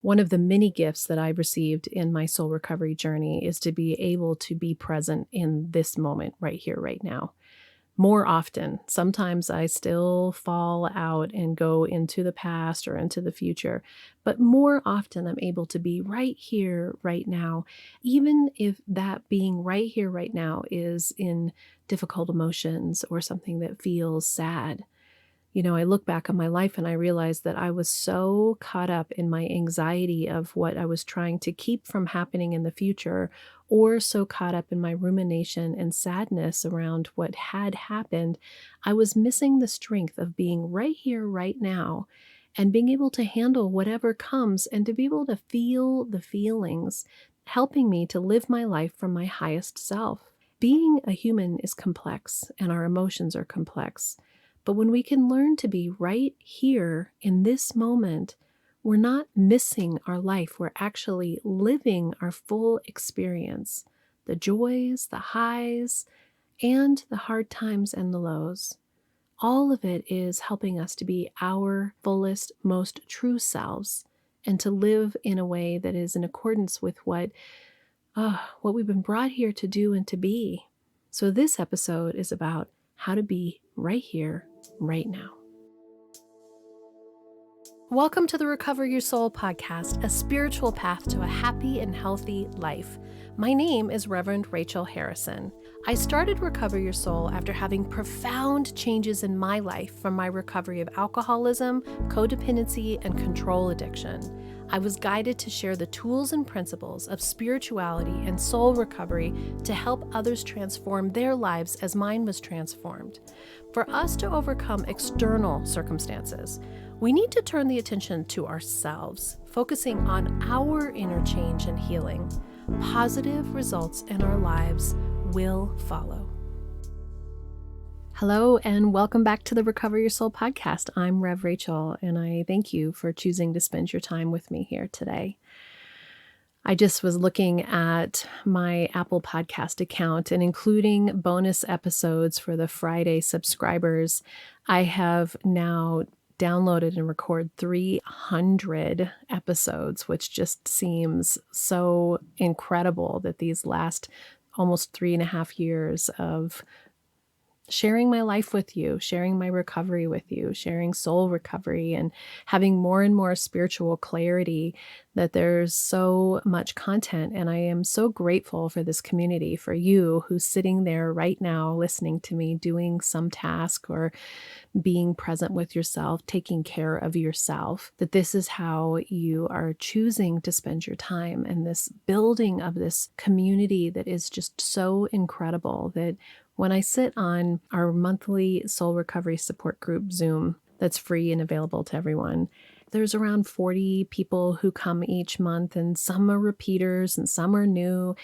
One of the many gifts that I've received in my soul recovery journey is to be able to be present in this moment right here, right now. More often, sometimes I still fall out and go into the past or into the future, but more often I'm able to be right here, right now, even if that being right here, right now is in difficult emotions or something that feels sad. I look back on my life and I realize that I was so caught up in my anxiety of what I was trying to keep from happening in the future, or so caught up in my rumination and sadness around what had happened. I was missing the strength of being right here, right now, and being able to handle whatever comes and to be able to feel the feelings, helping me to live my life from my highest self. Being a human is complex and our emotions are complex. But when we can learn to be right here in this moment, we're not missing our life. We're actually living our full experience, the joys, the highs, and the hard times and the lows. All of it is helping us to be our fullest, most true selves and to live in a way that is in accordance with what we've been brought here to do and to be. So this episode is about how to be right here, right now. Welcome to the Recover Your Soul podcast, a spiritual path to a happy and healthy life. My name is Reverend Rachel Harrison. I started Recover Your Soul after having profound changes in my life from my recovery of alcoholism, codependency, and control addiction. I was guided to share the tools and principles of spirituality and soul recovery to help others transform their lives as mine was transformed. For us to overcome external circumstances, we need to turn the attention to ourselves, focusing on our inner change and healing. Positive results in our lives will follow. Hello, and welcome back to the Recover Your Soul podcast. I'm Rev Rachel, and I thank you for choosing to spend your time with me here today. I just was looking at my Apple Podcast account and including bonus episodes for the Friday subscribers. I have now downloaded and recorded 300 episodes, which just seems so incredible that these last almost 3.5 years of sharing my life with you, sharing my recovery with you, sharing soul recovery, and having more and more spiritual clarity, that there's so much content. And I am so grateful for this community, for you who's sitting there right now listening to me doing some task or being present with yourself, taking care of yourself, that this is how you are choosing to spend your time, and this building of this community that is just so incredible. That when I sit on our monthly soul recovery support group Zoom that's free and available to everyone, there's around 40 people who come each month, and some are repeaters and some are new.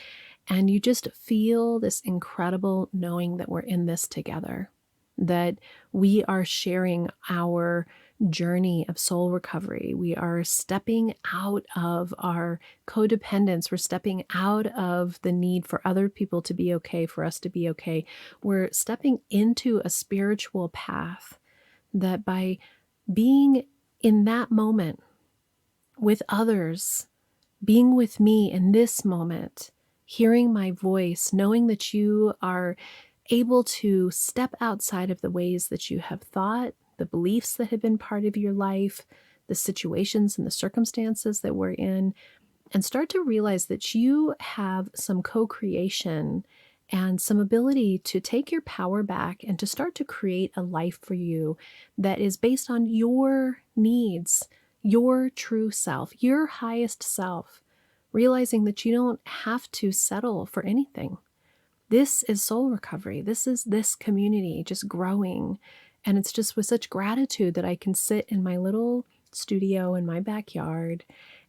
And you just feel this incredible knowing that we're in this together, that we are sharing our journey of soul recovery. We are stepping out of our codependence. We're stepping out of the need for other people to be okay, for us to be okay. We're stepping into a spiritual path that by being in that moment with others, being with me in this moment, hearing my voice, knowing that you are able to step outside of the ways that you have thought, the beliefs that have been part of your life, the situations and the circumstances that we're in, and start to realize that you have some co-creation and some ability to take your power back and to start to create a life for you that is based on your needs, your true self, your highest self, realizing that you don't have to settle for anything. This is soul recovery. This is this community just growing. And it's just with such gratitude that I can sit in my little studio in my backyard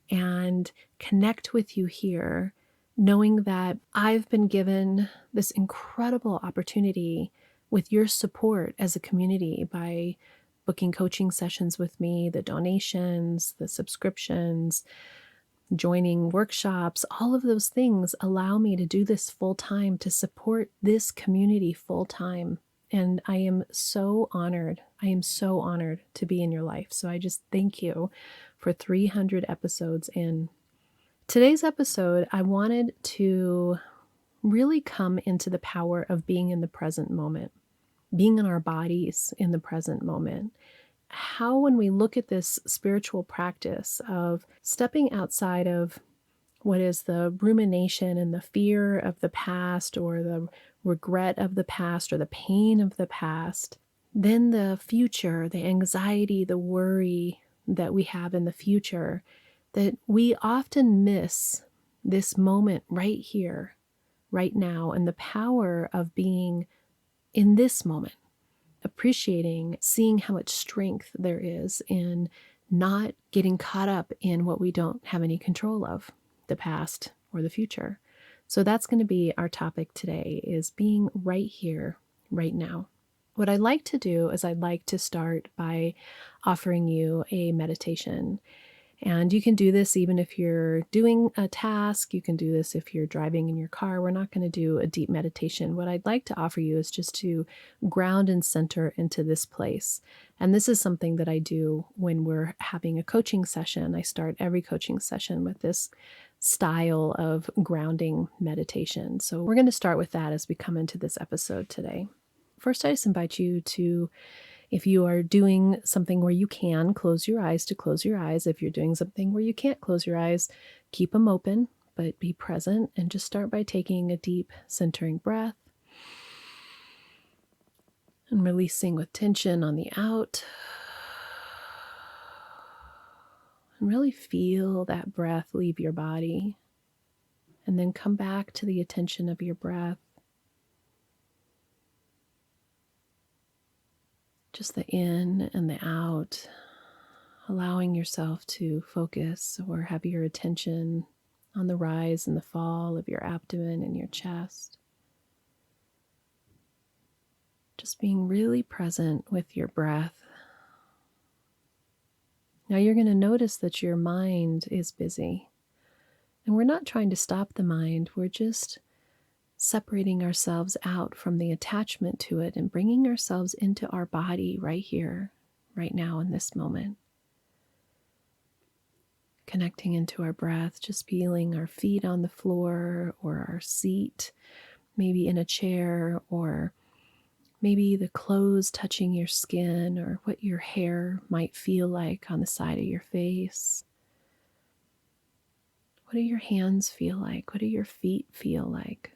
and connect with you here, knowing that I've been given this incredible opportunity with your support as a community by booking coaching sessions with me, the donations, the subscriptions, joining workshops. All of those things allow me to do this full time, to support this community full time. And I am so honored. I am so honored to be in your life. So I just thank you for 300 episodes in. Today's episode, I wanted to really come into the power of being in the present moment, being in our bodies in the present moment. How, when we look at this spiritual practice of stepping outside of what is the rumination and the fear of the past, or the regret of the past, or the pain of the past, then the future, the anxiety, the worry that we have in the future, that we often miss this moment right here, right now, and the power of being in this moment, appreciating, seeing how much strength there is in not getting caught up in what we don't have any control of, the past or the future. So that's going to be our topic today, is being right here, right now. What I'd like to do is I'd like to start by offering you a meditation. And you can do this even if you're doing a task. You can do this if you're driving in your car. We're not going to do a deep meditation. What I'd like to offer you is just to ground and center into this place. And this is something that I do when we're having a coaching session. I start every coaching session with this style of grounding meditation. So we're going to start with that as we come into this episode today. First, I just invite you to, if you are doing something where you can close your eyes, to close your eyes. If you're doing something where you can't close your eyes, keep them open, but be present, and just start by taking a deep centering breath and releasing with tension on the out. And really feel that breath leave your body, and then come back to the attention of your breath. Just the in and the out, allowing yourself to focus or have your attention on the rise and the fall of your abdomen and your chest. Just being really present with your breath. Now you're going to notice that your mind is busy. And we're not trying to stop the mind. We're just separating ourselves out from the attachment to it and bringing ourselves into our body right here, right now in this moment. Connecting into our breath, just feeling our feet on the floor or our seat, maybe in a chair, or maybe the clothes touching your skin, or what your hair might feel like on the side of your face. What do your hands feel like? What do your feet feel like?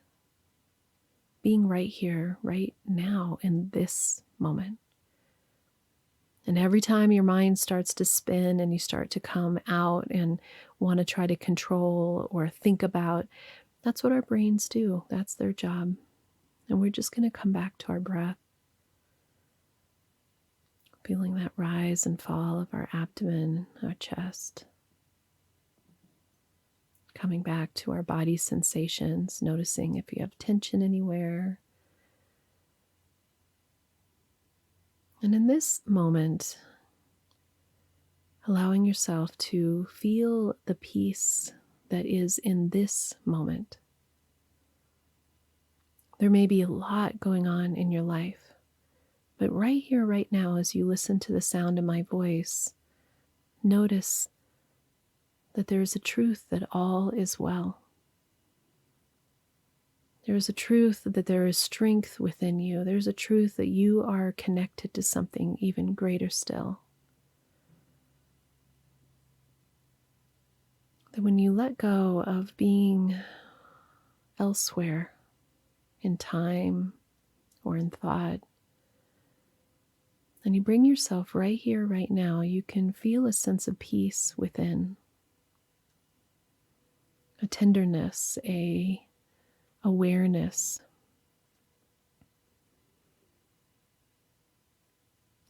Being right here, right now, in this moment. And every time your mind starts to spin and you start to come out and want to try to control or think about, that's what our brains do. That's their job. And we're just going to come back to our breath. Feeling that rise and fall of our abdomen, our chest. Coming back to our body sensations, noticing if you have tension anywhere. And in this moment, allowing yourself to feel the peace that is in this moment. There may be a lot going on in your life, but right here, right now, as you listen to the sound of my voice, notice that there is a truth that all is well. There is a truth that there is strength within you. There's a truth that you are connected to something even greater still. That when you let go of being elsewhere in time or in thought, and you bring yourself right here, right now, you can feel a sense of peace within. A tenderness, a awareness.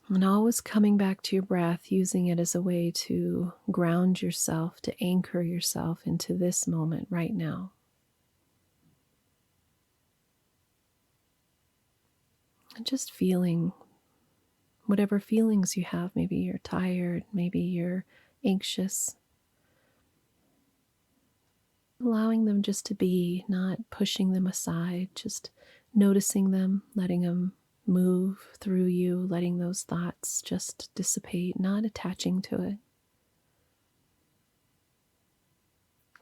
And always coming back to your breath, using it as a way to ground yourself, to anchor yourself into this moment right now. And just feeling whatever feelings you have. Maybe you're tired, maybe you're anxious. Allowing them just to be, not pushing them aside, just noticing them, letting them move through you, letting those thoughts just dissipate, not attaching to it.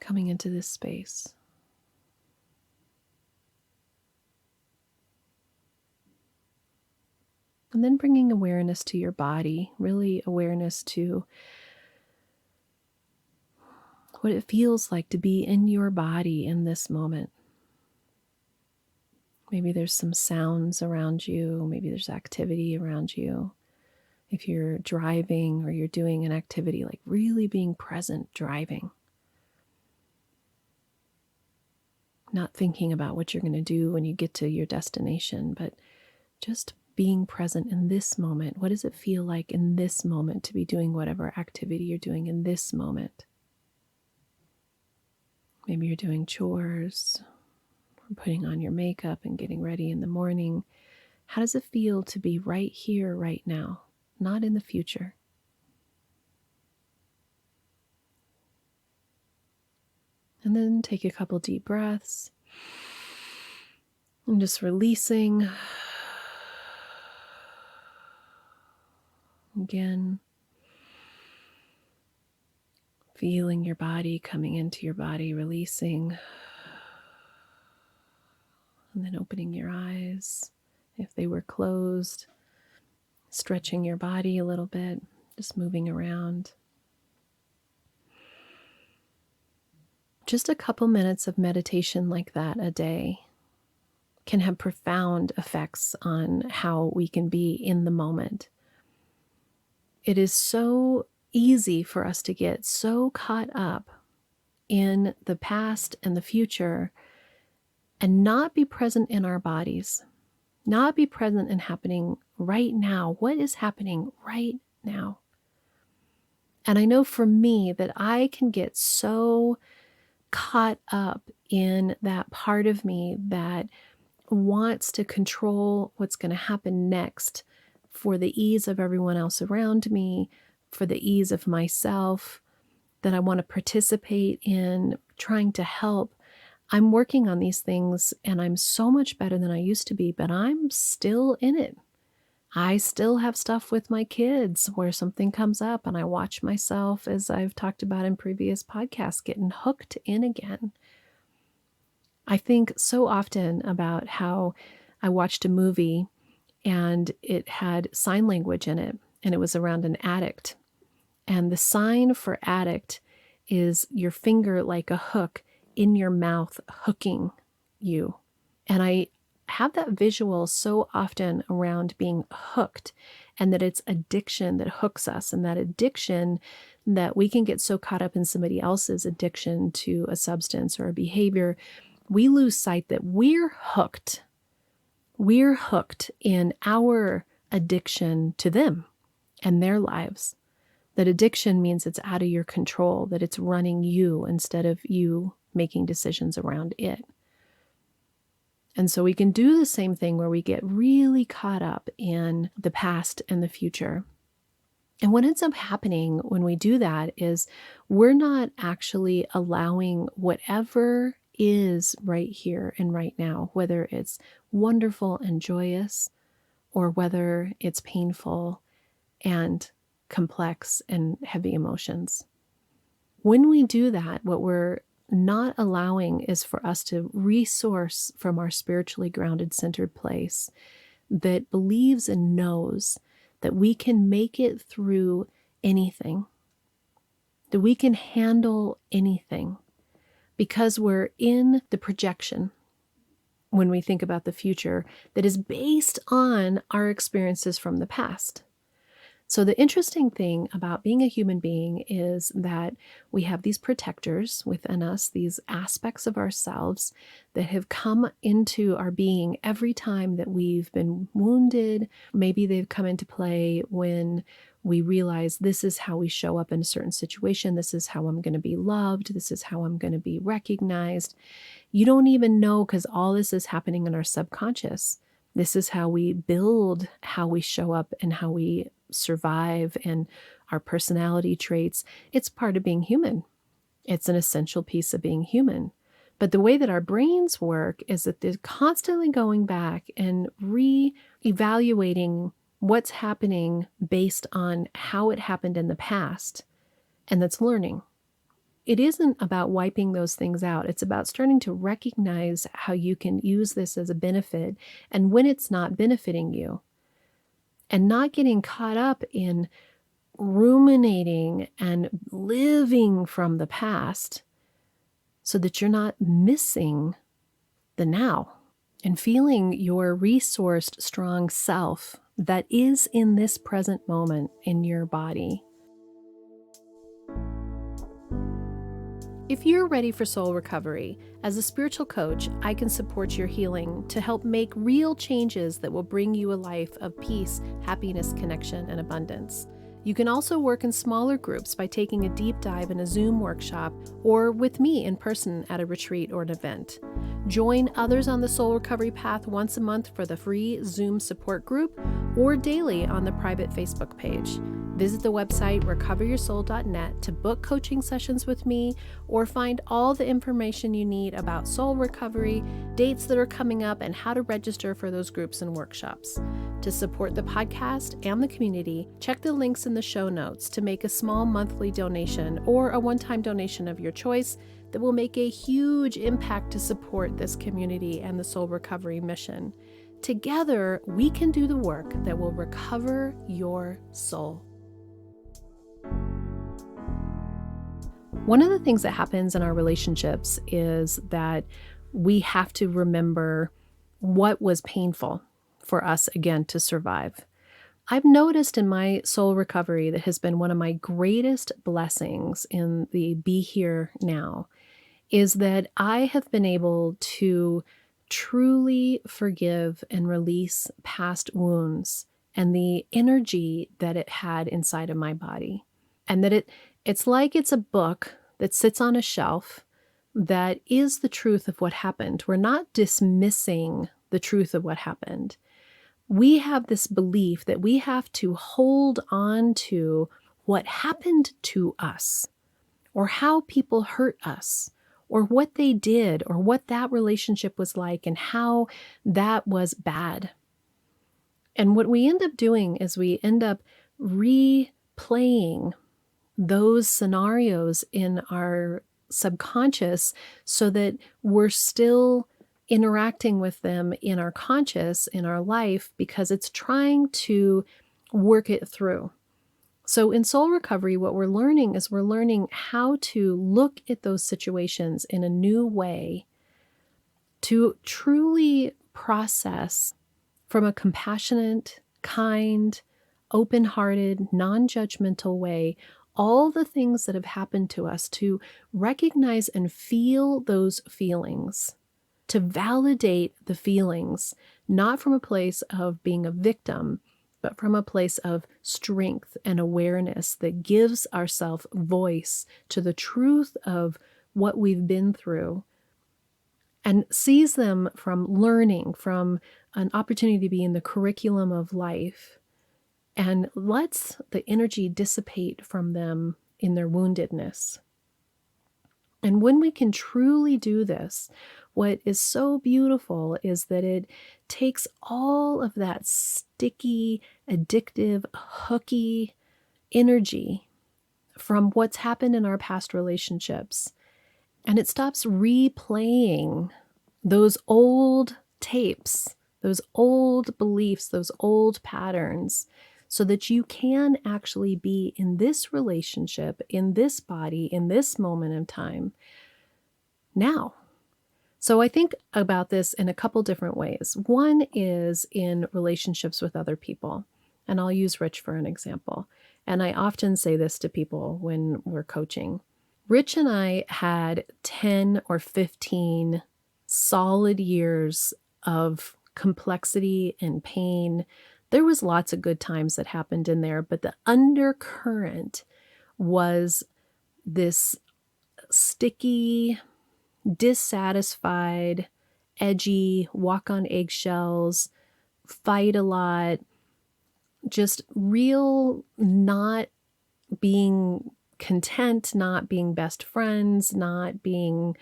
coming into this space. And then bringing awareness to your body, really awareness to what it feels like to be in your body in this moment. Maybe there's some sounds around you. Maybe there's activity around you. If you're driving or you're doing an activity, like really being present driving. Not thinking about what you're going to do when you get to your destination, but just being present in this moment. What does it feel like in this moment to be doing whatever activity you're doing in this moment? Maybe you're doing chores or putting on your makeup and getting ready in the morning. How does it feel to be right here, right now, not in the future? And then take a couple deep breaths and just releasing. Again, feeling your body coming into your body, releasing. And then opening your eyes if they were closed. Stretching your body a little bit, just moving around. Just a couple minutes of meditation like that a day can have profound effects on how we can be in the moment. It is so easy for us to get so caught up in the past and the future and not be present in our bodies, not be present in happening right now. What is happening right now? And I know for me that I can get so caught up in that part of me that wants to control what's going to happen next for the ease of everyone else around me, for the ease of myself, that I want to participate in trying to help. I'm working on these things and I'm so much better than I used to be, but I'm still in it. I still have stuff with my kids where something comes up and I watch myself, as I've talked about in previous podcasts, getting hooked in again. I think so often about how I watched a movie and it had sign language in it, and it was around an addict. And the sign for addict is your finger like a hook in your mouth, hooking you. And I have that visual so often around being hooked, and that it's addiction that hooks us, and that addiction that we can get so caught up in somebody else's addiction to a substance or a behavior, we lose sight that we're hooked. We're hooked in our addiction to them and their lives. That addiction means it's out of your control, that it's running you instead of you making decisions around it. And so we can do the same thing where we get really caught up in the past and the future. And what ends up happening when we do that is we're not actually allowing whatever is right here and right now, whether it's wonderful and joyous or whether it's painful and complex and heavy emotions. When we do that, what we're not allowing is for us to resource from our spiritually grounded, centered place that believes and knows that we can make it through anything, that we can handle anything, because we're in the projection when we think about the future that is based on our experiences from the past. So the interesting thing about being a human being is that we have these protectors within us, these aspects of ourselves that have come into our being every time that we've been wounded. Maybe they've come into play when we realize this is how we show up in a certain situation. This is how I'm going to be loved. This is how I'm going to be recognized. You don't even know, because all this is happening in our subconscious. This is how we build how we show up and how we survive and our personality traits. It's part of being human. It's an essential piece of being human. But the way that our brains work is that they're constantly going back and re-evaluating what's happening based on how it happened in the past. And that's learning. it isn't about wiping those things out. It's about starting to recognize how you can use this as a benefit and when it's not benefiting you, and not getting caught up in ruminating and living from the past so that you're not missing the now and feeling your resourced, strong self that is in this present moment in your body. If you're ready for soul recovery, as a spiritual coach, I can support your healing to help make real changes that will bring you a life of peace, happiness, connection, and abundance. You can also work in smaller groups by taking a deep dive in a Zoom workshop or with me in person at a retreat or an event. Join others on the soul recovery path once a month for the free Zoom support group or daily on the private Facebook page. Visit the website recoveryoursoul.net to book coaching sessions with me or find all the information you need about soul recovery, dates that are coming up, and how to register for those groups and workshops. To support the podcast and the community, check the links in the show notes to make a small monthly donation or a one-time donation of your choice that will make a huge impact to support this community and the soul recovery mission. Together, we can do the work that will recover your soul. One of the things that happens in our relationships is that we have to remember what was painful for us, again, to survive. I've noticed in my soul recovery that has been one of my greatest blessings in the be here now is that I have been able to truly forgive and release past wounds and the energy that it had inside of my body. And that it's like it's a book that sits on a shelf that is the truth of what happened. We're not dismissing the truth of what happened. We have this belief that we have to hold on to what happened to us, or how people hurt us, or what they did, or what that relationship was like, and how that was bad. And what we end up doing is we end up replaying those scenarios in our subconscious so that we're still interacting with them in our conscious, in our life, because it's trying to work it through. So in soul recovery, what we're learning is we're learning how to look at those situations in a new way to truly process from a compassionate, kind, open-hearted, non-judgmental way all the things that have happened to us, to recognize and feel those feelings, to validate the feelings, not from a place of being a victim, but from a place of strength and awareness that gives ourselves voice to the truth of what we've been through and sees them from learning, from an opportunity to be in the curriculum of life, and lets the energy dissipate from them in their woundedness. And when we can truly do this, what is so beautiful is that it takes all of that sticky, addictive, hooky energy from what's happened in our past relationships, and it stops replaying those old tapes, those old beliefs, those old patterns, so that you can actually be in this relationship, in this body, in this moment in time, now. So I think about this in a couple different ways. One is in relationships with other people, and I'll use Rich for an example. And I often say this to people when we're coaching. Rich and I had 10 or 15 solid years of complexity and pain. There was lots of good times that happened in there, but the undercurrent was this sticky, dissatisfied, edgy, walk on eggshells, fight a lot, just real not being content, not being best friends, not being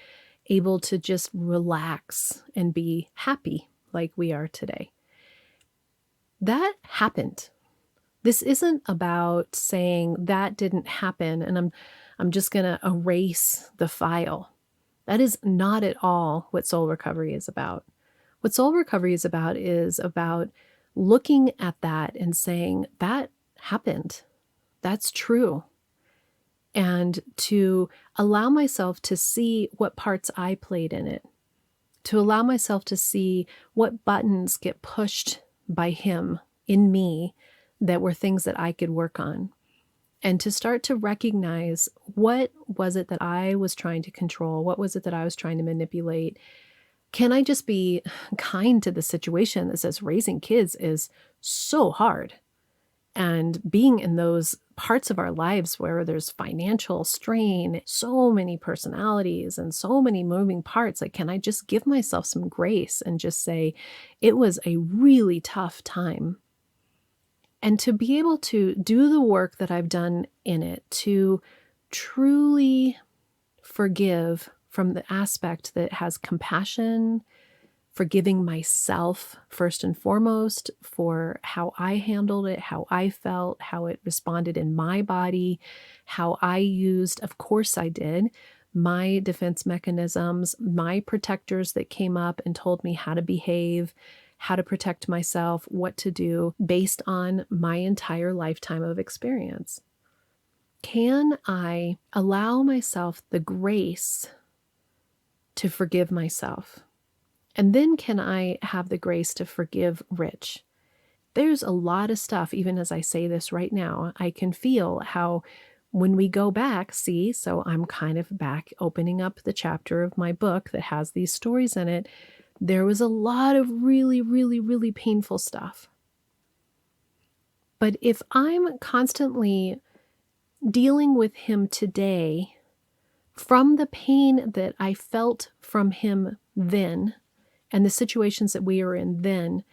able to just relax and be happy like we are today. That happened. This isn't about saying that didn't happen, and I'm just going to erase the file. That is not at all what soul recovery is about. What soul recovery is about looking at that and saying, that happened. That's true. And to allow myself to see what parts I played in it, to allow myself to see what buttons get pushed by him in me that were things that I could work on, and to start to recognize what was it that I was trying to control, what was it that I was trying to manipulate. Can I just be kind to the situation that says raising kids is so hard? And being in those parts of our lives where there's financial strain, so many personalities and so many moving parts, like, can I just give myself some grace and just say, it was a really tough time? And to be able to do the work that I've done in it, to truly forgive from the aspect that has compassion, forgiving myself first and foremost for how I handled it, how I felt, how it responded in my body, how I used, of course I did, my defense mechanisms, my protectors that came up and told me how to behave, how to protect myself, what to do based on my entire lifetime of experience. Can I allow myself the grace to forgive myself? And then can I have the grace to forgive Rich? There's a lot of stuff, even as I say this right now, I can feel how when we go back, so I'm kind of back opening up the chapter of my book that has these stories in it. There was a lot of really, really, really painful stuff. But if I'm constantly dealing with him today from the pain that I felt from him then, and the situations that we were in then,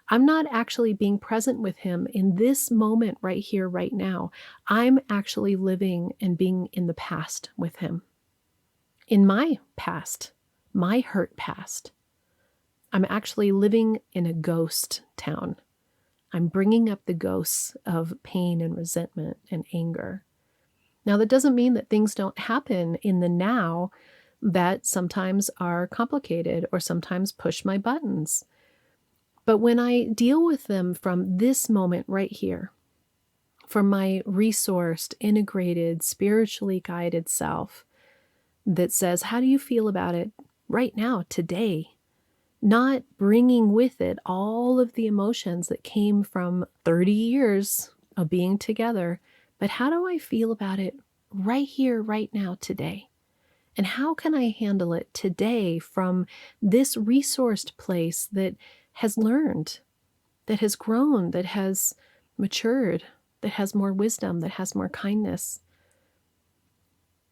I'm not actually being present with him in this moment right here, right now. I'm actually living and being in the past with him. In my past, my hurt past. I'm actually living in a ghost town. I'm bringing up the ghosts of pain and resentment and anger. Now, that doesn't mean that things don't happen in the now that sometimes are complicated or sometimes push my buttons. But when I deal with them from this moment right here, from my resourced, integrated, spiritually guided self that says, how do you feel about it right now, today? Not bringing with it all of the emotions that came from 30 years of being together, but how do I feel about it right here, right now, today? And how can I handle it today from this resourced place that has learned, that has grown, that has matured, that has more wisdom, that has more kindness?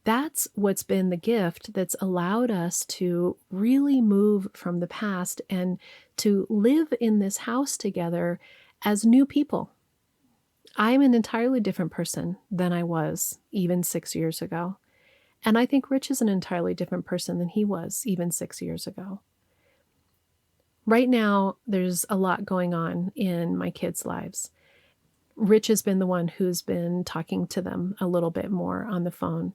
That's what's been the gift that's allowed us to really move from the past and to live in this house together as new people. I'm an entirely different person than I was even 6 years ago. And I think Rich is an entirely different person than he was even 6 years ago. Right now, there's a lot going on in my kids' lives. Rich has been the one who's been talking to them a little bit more on the phone.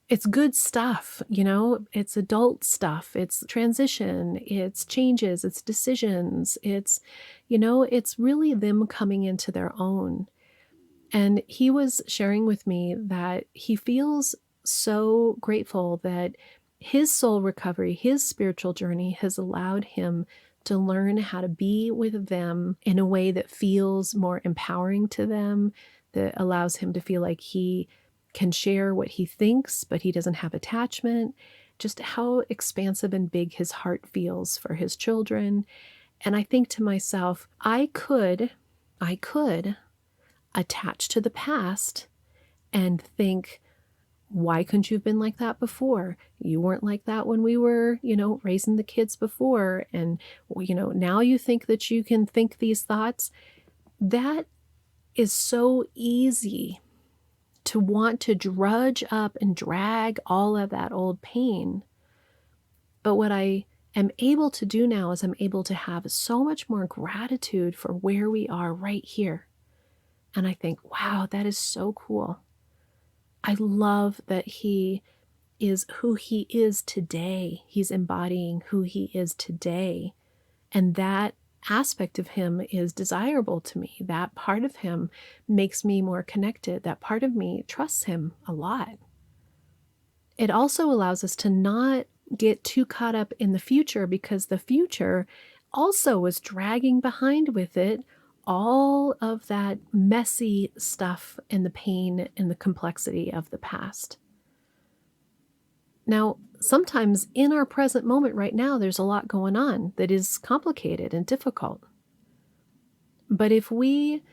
It's good stuff, it's adult stuff. It's transition, it's changes, it's decisions. It's really them coming into their own. And he was sharing with me that he feels so grateful that his soul recovery, his spiritual journey has allowed him to learn how to be with them in a way that feels more empowering to them, that allows him to feel like he can share what he thinks, but he doesn't have attachment. Just how expansive and big his heart feels for his children. And I think to myself, I could attach to the past and think, why couldn't you have been like that before? You weren't like that when we were, raising the kids before. And, now you think that you can think these thoughts. That is so easy to want to drudge up and drag all of that old pain. But what I am able to do now is I'm able to have so much more gratitude for where we are right here. And I think, wow, that is so cool. I love that he is who he is today. He's embodying who he is today. And that aspect of him is desirable to me. That part of him makes me more connected. That part of me trusts him a lot. It also allows us to not get too caught up in the future, because the future also is dragging behind with it all of that messy stuff and the pain and the complexity of the past. Now, sometimes in our present moment right now, there's a lot going on that is complicated and difficult. But if we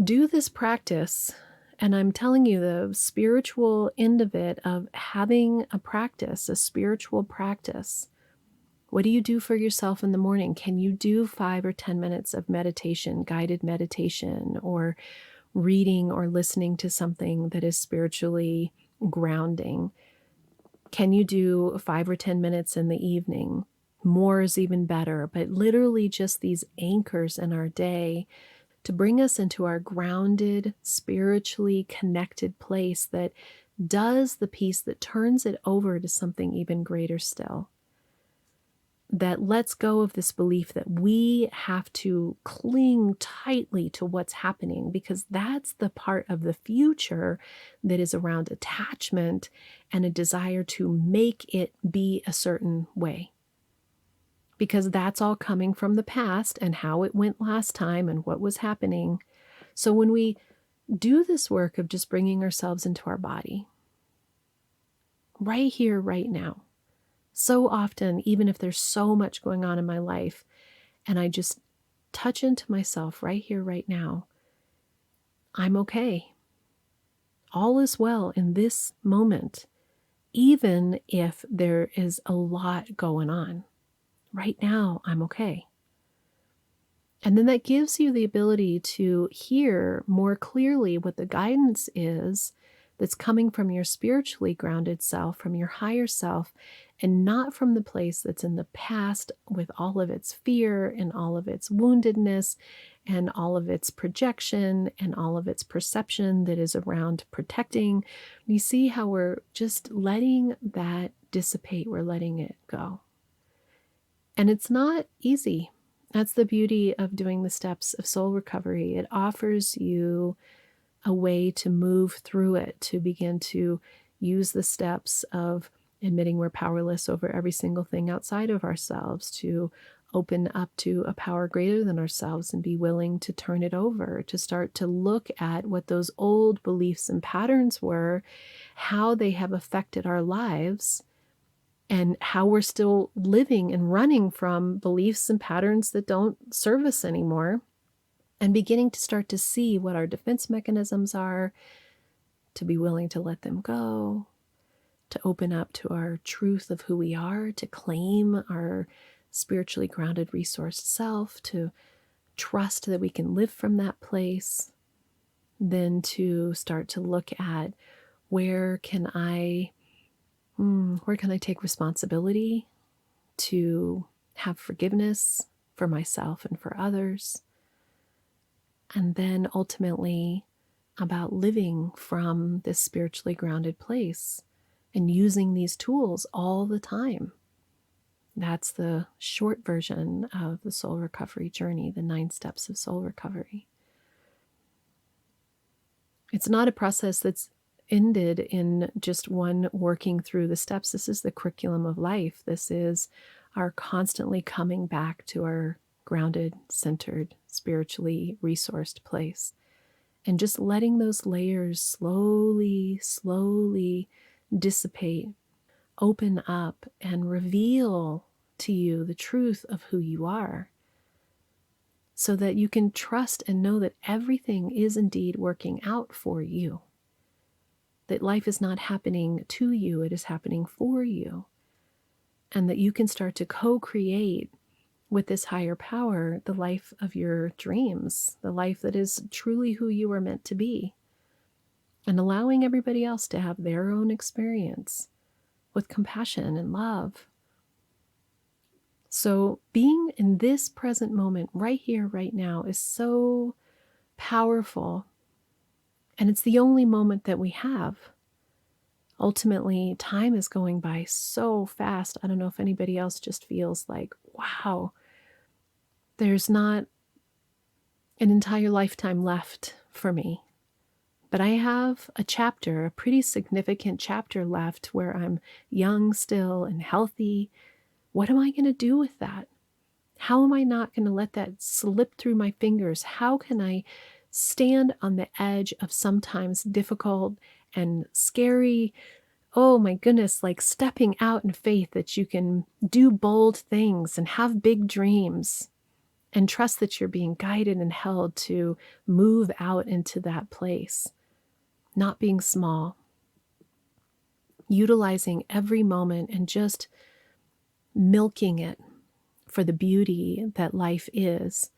do this practice, and I'm telling you, the spiritual end of it, of having a practice, a spiritual practice, what do you do for yourself in the morning? Can you do 5 or 10 minutes of meditation, guided meditation, or reading or listening to something that is spiritually grounding? Can you do 5 or 10 minutes in the evening? More is even better, but literally just these anchors in our day to bring us into our grounded, spiritually connected place that does the piece that turns it over to something even greater still. That lets go of this belief that we have to cling tightly to what's happening, because that's the part of the future that is around attachment and a desire to make it be a certain way. Because that's all coming from the past and how it went last time and what was happening. So when we do this work of just bringing ourselves into our body, right here, right now, so often, even if there's so much going on in my life, and I just touch into myself right here, right now, I'm okay. All is well in this moment, even if there is a lot going on. Right now, I'm okay. And then that gives you the ability to hear more clearly what the guidance is that's coming from your spiritually grounded self, from your higher self, and not from the place that's in the past with all of its fear and all of its woundedness and all of its projection and all of its perception that is around protecting. You see how we're just letting that dissipate, we're letting it go. And it's not easy. That's the beauty of doing the steps of soul recovery. It offers you a way to move through it, to begin to use the steps of admitting we're powerless over every single thing outside of ourselves, to open up to a power greater than ourselves and be willing to turn it over, to start to look at what those old beliefs and patterns were, how they have affected our lives, and how we're still living and running from beliefs and patterns that don't serve us anymore, and beginning to start to see what our defense mechanisms are, to be willing to let them go, to open up to our truth of who we are, to claim our spiritually grounded resourced self, to trust that we can live from that place, then to start to look at where can I take responsibility to have forgiveness for myself and for others. And then ultimately about living from this spiritually grounded place and using these tools all the time. That's the short version of the soul recovery journey, the 9 steps of soul recovery. It's not a process that's ended in just one working through the steps. This is the curriculum of life. This is our constantly coming back to our grounded, centered, spiritually resourced place. And just letting those layers slowly, slowly dissipate, open up, and reveal to you the truth of who you are, so that you can trust and know that everything is indeed working out for you. That life is not happening to you, it is happening for you. And that you can start to co-create with this higher power the life of your dreams, the life that is truly who you are meant to be. And allowing everybody else to have their own experience with compassion and love. So being in this present moment, right here, right now, is so powerful. And it's the only moment that we have. Ultimately, time is going by so fast. I don't know if anybody else just feels like, wow, there's not an entire lifetime left for me. But I have a chapter, a pretty significant chapter left where I'm young still and healthy. What am I going to do with that? How am I not going to let that slip through my fingers? How can I stand on the edge of sometimes difficult and scary, oh my goodness, like stepping out in faith that you can do bold things and have big dreams and trust that you're being guided and held to move out into that place, not being small, utilizing every moment and just milking it for the beauty that life is,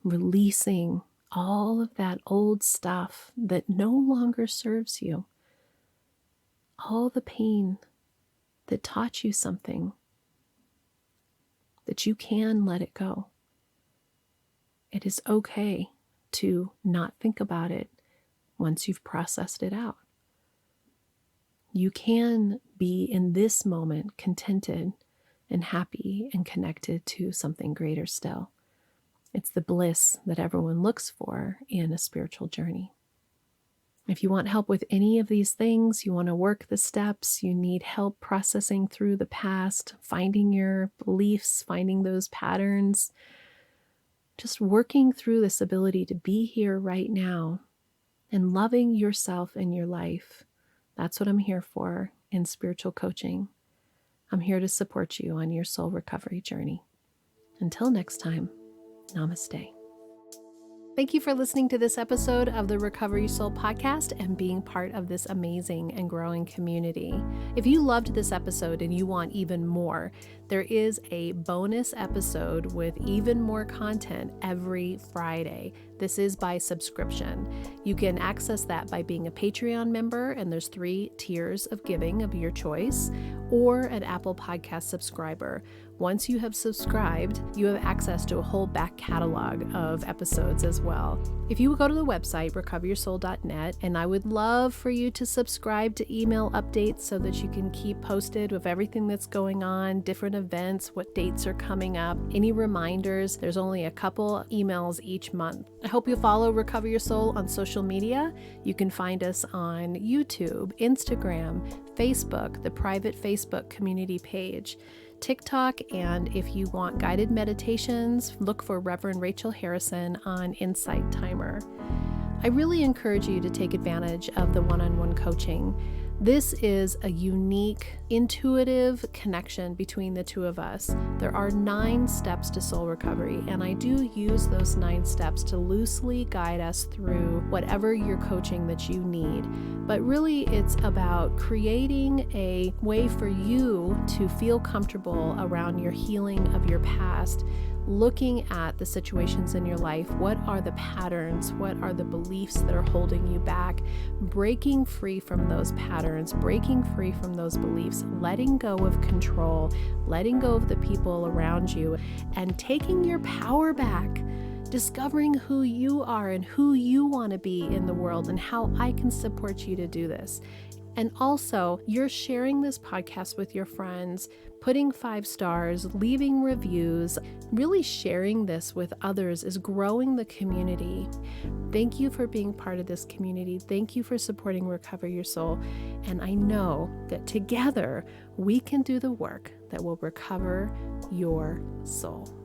releasing all of that old stuff that no longer serves you, all the pain that taught you something, that you can let it go. It is okay to not think about it once you've processed it out. You can be in this moment contented and happy and connected to something greater still. It's the bliss that everyone looks for in a spiritual journey. If you want help with any of these things, you want to work the steps, you need help processing through the past, finding your beliefs, finding those patterns, just working through this ability to be here right now and loving yourself and your life. That's what I'm here for in spiritual coaching. I'm here to support you on your soul recovery journey. Until next time, namaste. Thank you for listening to this episode of the Recover Your Soul podcast and being part of this amazing and growing community. If you loved this episode and you want even more, there is a bonus episode with even more content every Friday. This is by subscription. You can access that by being a Patreon member, and there's 3 tiers of giving of your choice, or an Apple Podcast subscriber. Once you have subscribed, you have access to a whole back catalog of episodes as well. If you would go to the website, recoveryoursoul.net, and I would love for you to subscribe to email updates so that you can keep posted with everything that's going on, different events, what dates are coming up, any reminders. There's only a couple emails each month. I hope you'll follow Recover Your Soul on social media. You can find us on YouTube, Instagram, Facebook, the private Facebook community page, TikTok, and if you want guided meditations, look for Reverend Rachel Harrison on Insight Timer. I really encourage you to take advantage of the one-on-one coaching. This is a unique, intuitive connection between the two of us. There are 9 steps to soul recovery, and I do use those 9 steps to loosely guide us through whatever your coaching that you need. But really, it's about creating a way for you to feel comfortable around your healing of your past, looking at the situations in your life. What are the patterns? What are the beliefs that are holding you back? Breaking free from those patterns, breaking free from those beliefs, letting go of control, letting go of the people around you, and taking your power back, discovering who you are and who you want to be in the world and how I can support you to do this. And also, you're sharing this podcast with your friends, putting 5 stars, leaving reviews, really sharing this with others is growing the community. Thank you for being part of this community. Thank you for supporting Recover Your Soul. And I know that together we can do the work that will recover your soul.